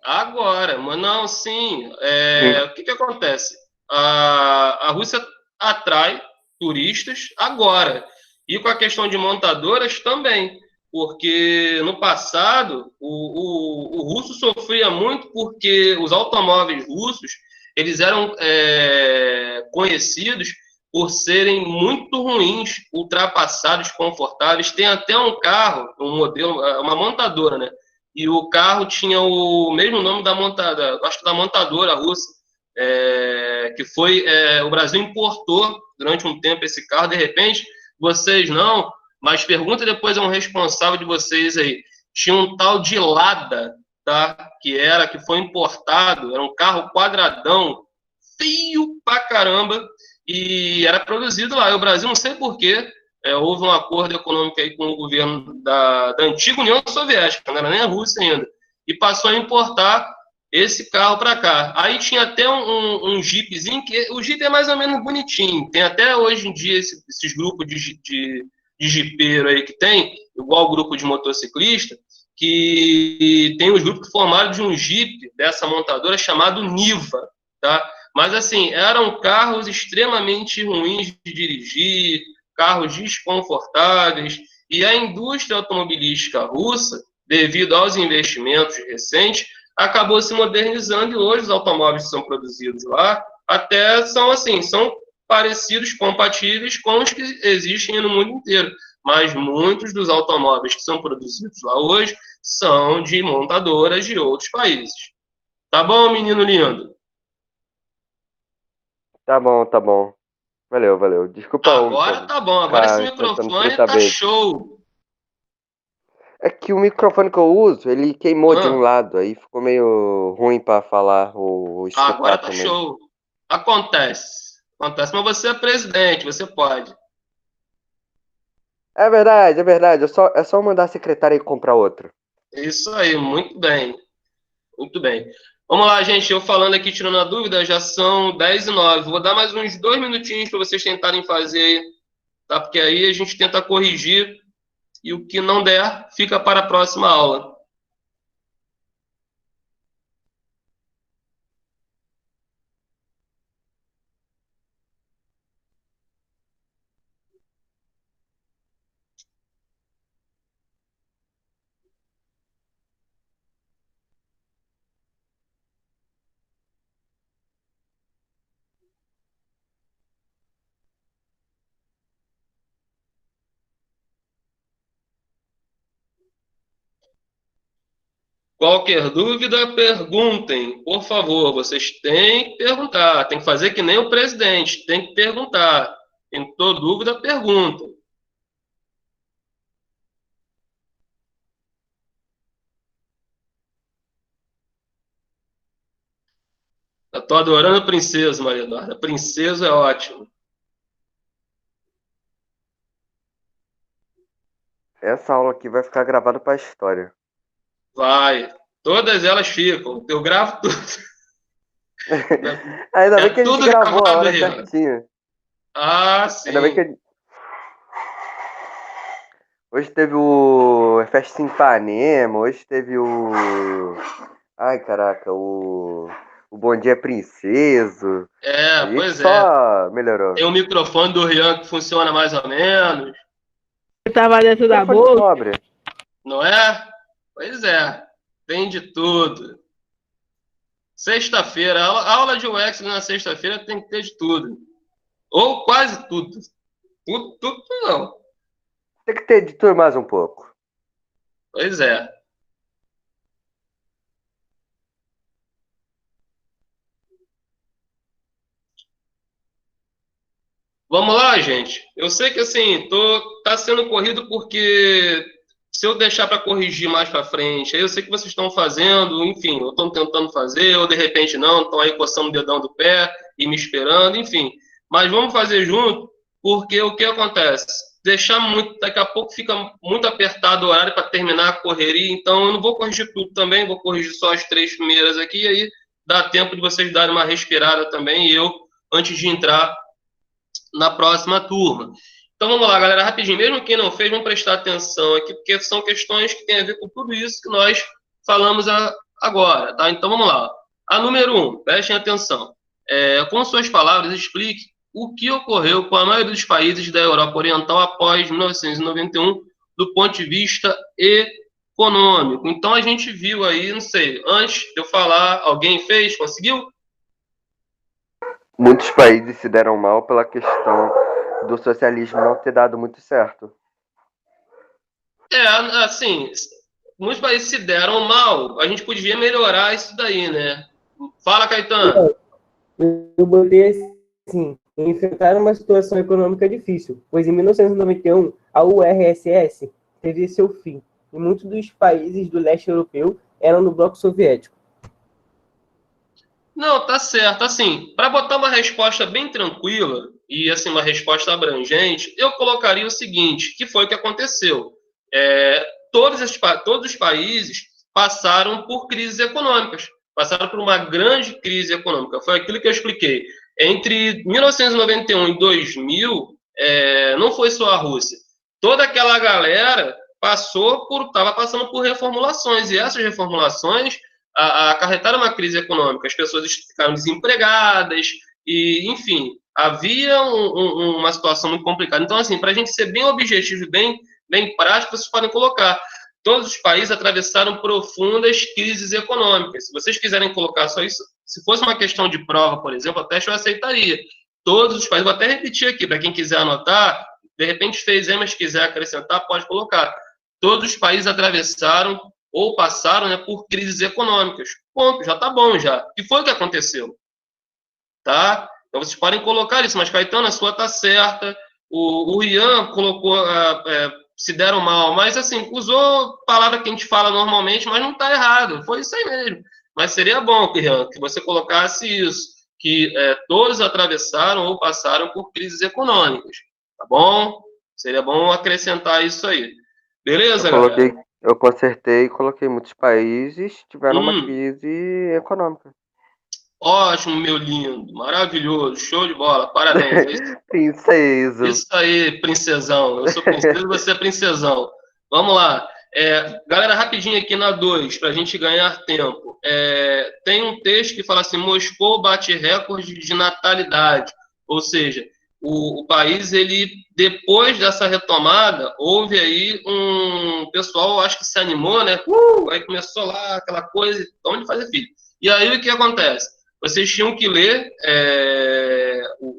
Agora. Mas não, sim. O que acontece? a Rússia atrai turistas agora. E com a questão de montadoras também, porque no passado o russo sofria muito porque os automóveis russos eles eram conhecidos por serem muito ruins, ultrapassados, confortáveis. Tem até um carro, um modelo, uma montadora, né? E o carro tinha o mesmo nome da montada, acho que da montadora russa, que foi o Brasil importou durante um tempo esse carro. De repente vocês não, mas pergunta depois a um responsável de vocês aí. Tinha um tal de Lada, tá? Que foi importado, era um carro quadradão, feio pra caramba, e era produzido lá. E o Brasil, não sei porquê, houve um acordo econômico aí com o governo da antiga União Soviética, não era nem a Rússia ainda, e passou a importar esse carro para cá. Aí tinha até um Jeepzinho, que o Jeep é mais ou menos bonitinho. Tem até hoje em dia esses grupos de Jeepeiro aí que tem, igual o grupo de motociclista, que tem os grupos que formaram de um Jeep dessa montadora chamado Niva, tá? Mas assim, eram carros extremamente ruins de dirigir, carros desconfortáveis, e a indústria automobilística russa, devido aos investimentos recentes, acabou se modernizando, e hoje os automóveis que são produzidos lá até são assim, são parecidos, compatíveis com os que existem no mundo inteiro. Mas muitos dos automóveis que são produzidos lá hoje são de montadoras de outros países. Tá bom, menino lindo? Tá bom, tá bom. Valeu, valeu. Desculpa Agora tá bom, agora esse microfone tá show. É que o microfone que eu uso, ele queimou de um lado, aí ficou meio ruim pra falar ou escutar agora tá também. Show. Acontece, mas você é presidente, você pode. É verdade, é verdade. É só mandar a secretária ir comprar outro. Isso aí, muito bem. Muito bem. Vamos lá, gente. Eu falando aqui, tirando a dúvida, já são 10h09. Vou dar mais uns 2 minutinhos para vocês tentarem fazer aí, tá? Porque aí a gente tenta corrigir e o que não der, fica para a próxima aula. Qualquer dúvida, perguntem, por favor. Vocês têm que perguntar, tem que fazer que nem o presidente, tem que perguntar. Tentou dúvida, pergunta. Eu tô adorando a princesa, Maria Eduarda. A princesa é ótimo. Essa aula aqui vai ficar gravada para a história. Vai. Todas elas ficam. Eu gravo tudo. Ainda bem que a gente gravou a hora Rian. certinha. Ah, sim. Ainda bem que hoje teve o Festa em Ipanema, hoje teve o... Ai, caraca, o Bom Dia Princeso. A gente Pois só melhorou. Tem o microfone do Rian que funciona mais ou menos. Eu tava dentro da boca. Pobre. Não é? Pois é. Tem de tudo. Sexta-feira, a aula de UX na sexta-feira tem que ter de tudo. Ou quase tudo. Tudo não. Tem que ter de tudo mais um pouco. Pois é. Vamos lá, gente. Eu sei que assim, tá sendo corrido porque se eu deixar para corrigir mais para frente, aí eu sei que vocês estão fazendo, enfim, eu estou tentando fazer, ou de repente não, estão aí coçando o dedão do pé e me esperando, enfim. Mas vamos fazer junto, porque o que acontece? Deixar muito, daqui a pouco fica muito apertado o horário para terminar a correria, então eu não vou corrigir tudo também, vou corrigir só as 3 primeiras aqui, e aí dá tempo de vocês darem uma respirada também, e eu, antes de entrar na próxima turma. Então vamos lá, galera, rapidinho. Mesmo quem não fez, vamos prestar atenção aqui, porque são questões que têm a ver com tudo isso que nós falamos agora, tá? Então vamos lá. A número 1, prestem atenção. Com suas palavras, explique o que ocorreu com a maioria dos países da Europa Oriental após 1991, do ponto de vista econômico. Então, a gente viu aí, não sei, antes de eu falar, alguém fez, conseguiu? Muitos países se deram mal pela questão do socialismo não ter dado muito certo. Assim, muitos países se deram mal, a gente podia melhorar isso daí, né? Fala, Caetano. Eu botei assim, enfrentaram uma situação econômica difícil, pois em 1991 a URSS teve seu fim, e muitos dos países do leste europeu eram do bloco soviético. Não, tá certo. Assim, para botar uma resposta bem tranquila e assim uma resposta abrangente, eu colocaria o seguinte, que foi o que aconteceu. Todos os países passaram por crises econômicas, passaram por uma grande crise econômica. Foi aquilo que eu expliquei. Entre 1991 e 2000, não foi só a Rússia. Toda aquela galera estava passando por reformulações, e essas reformulações acarretaram uma crise econômica. As pessoas ficaram desempregadas, e, enfim, havia uma situação muito complicada. Então, assim, para a gente ser bem objetivo e bem prático, vocês podem colocar. Todos os países atravessaram profundas crises econômicas. Se vocês quiserem colocar só isso, se fosse uma questão de prova, por exemplo, até eu aceitaria. Todos os países, vou até repetir aqui, para quem quiser anotar, de repente fez, mas quiser acrescentar, pode colocar. Todos os países atravessaram ou passaram, né, por crises econômicas. Ponto, já tá bom já. E foi o que aconteceu. Tá? Então vocês podem colocar isso, mas Caetano, a sua tá certa. O Rian colocou, se deram mal, mas assim, usou palavra que a gente fala normalmente, mas não tá errado. Foi isso aí mesmo. Mas seria bom, Rian, que você colocasse isso, que todos atravessaram ou passaram por crises econômicas. Tá bom? Seria bom acrescentar isso aí. Beleza, galera? Eu consertei e coloquei muitos países tiveram uma crise econômica. Ótimo, meu lindo. Maravilhoso. Show de bola. Parabéns. Princesa. Isso aí, princesão. Eu sou princesa e você é princesão. Vamos lá. Galera, rapidinho aqui na 2, para a gente ganhar tempo. Tem um texto que fala assim, Moscou bate recorde de natalidade. Ou seja, o país, ele, depois dessa retomada, houve aí um pessoal, acho que se animou, né? Aí começou lá aquela coisa, onde fazer filho. E aí o que acontece? Vocês tinham que ler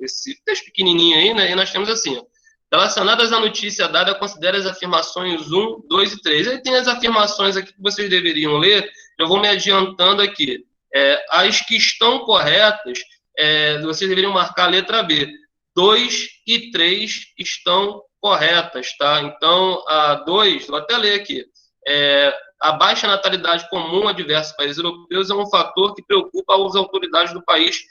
esse texto pequenininho aí, né? E nós temos assim, ó, relacionadas à notícia dada, considere as afirmações 1, 2 e 3. Aí tem as afirmações aqui que vocês deveriam ler, eu vou me adiantando aqui. As que estão corretas, vocês deveriam marcar a letra B. 2 e 3 estão corretas, tá? Então, a 2, vou até ler aqui. A baixa natalidade comum a diversos países europeus é um fator que preocupa as autoridades do país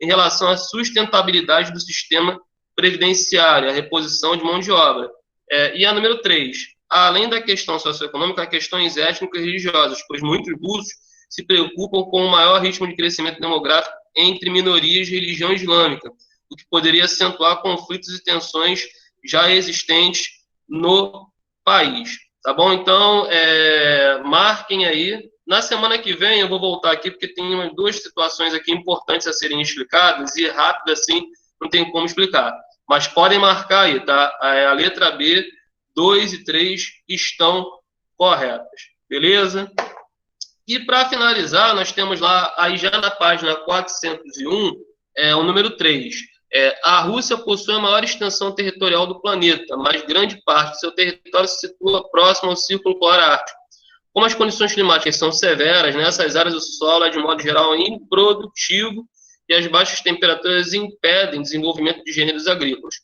em relação à sustentabilidade do sistema previdenciário, a reposição de mão de obra. E a número 3, além da questão socioeconômica, há questões étnicas e religiosas, pois muitos russos se preocupam com o maior ritmo de crescimento demográfico entre minorias de religião islâmica, o que poderia acentuar conflitos e tensões já existentes no país. Tá bom? Então, marquem aí. Na semana que vem, eu vou voltar aqui, porque tem duas situações aqui importantes a serem explicadas, e rápido assim, não tem como explicar. Mas podem marcar aí, tá? A letra B, 2 e 3 estão corretas. Beleza? E para finalizar, nós temos lá, aí já na página 401, o número 3. A Rússia possui a maior extensão territorial do planeta, mas grande parte do seu território se situa próximo ao Círculo Polar Ártico. Como as condições climáticas são severas, nessas áreas o solo é, de modo geral, improdutivo e as baixas temperaturas impedem o desenvolvimento de gêneros agrícolas.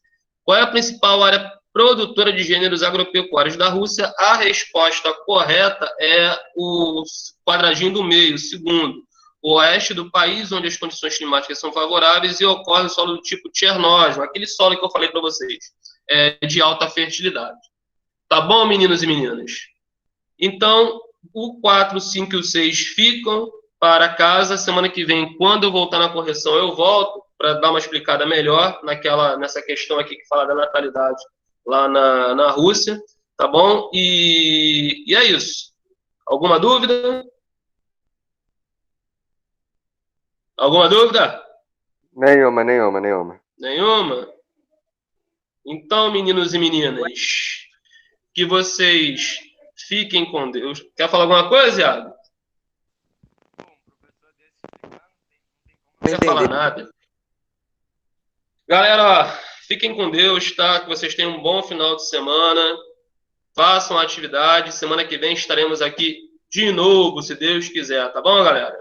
Qual é a principal área produtora de gêneros agropecuários da Rússia? A resposta correta é o quadradinho do meio, segundo. O oeste do país, onde as condições climáticas são favoráveis e ocorre o solo do tipo Chernóbil, aquele solo que eu falei para vocês, de alta fertilidade. Tá bom, meninos e meninas? Então, o 4, 5 e o 6 ficam para casa. Semana que vem, quando eu voltar na correção, eu volto para dar uma explicada melhor nessa questão aqui que fala da natalidade lá na Rússia, tá bom? E é isso. Alguma dúvida? Alguma dúvida? Nenhuma. Nenhuma? Então, meninos e meninas, que vocês fiquem com Deus. Quer falar alguma coisa, Iago? Não quer falar nada. Galera, ó, fiquem com Deus, tá? Que vocês tenham um bom final de semana. Façam a atividade. Semana que vem estaremos aqui de novo, se Deus quiser. Tá bom, galera?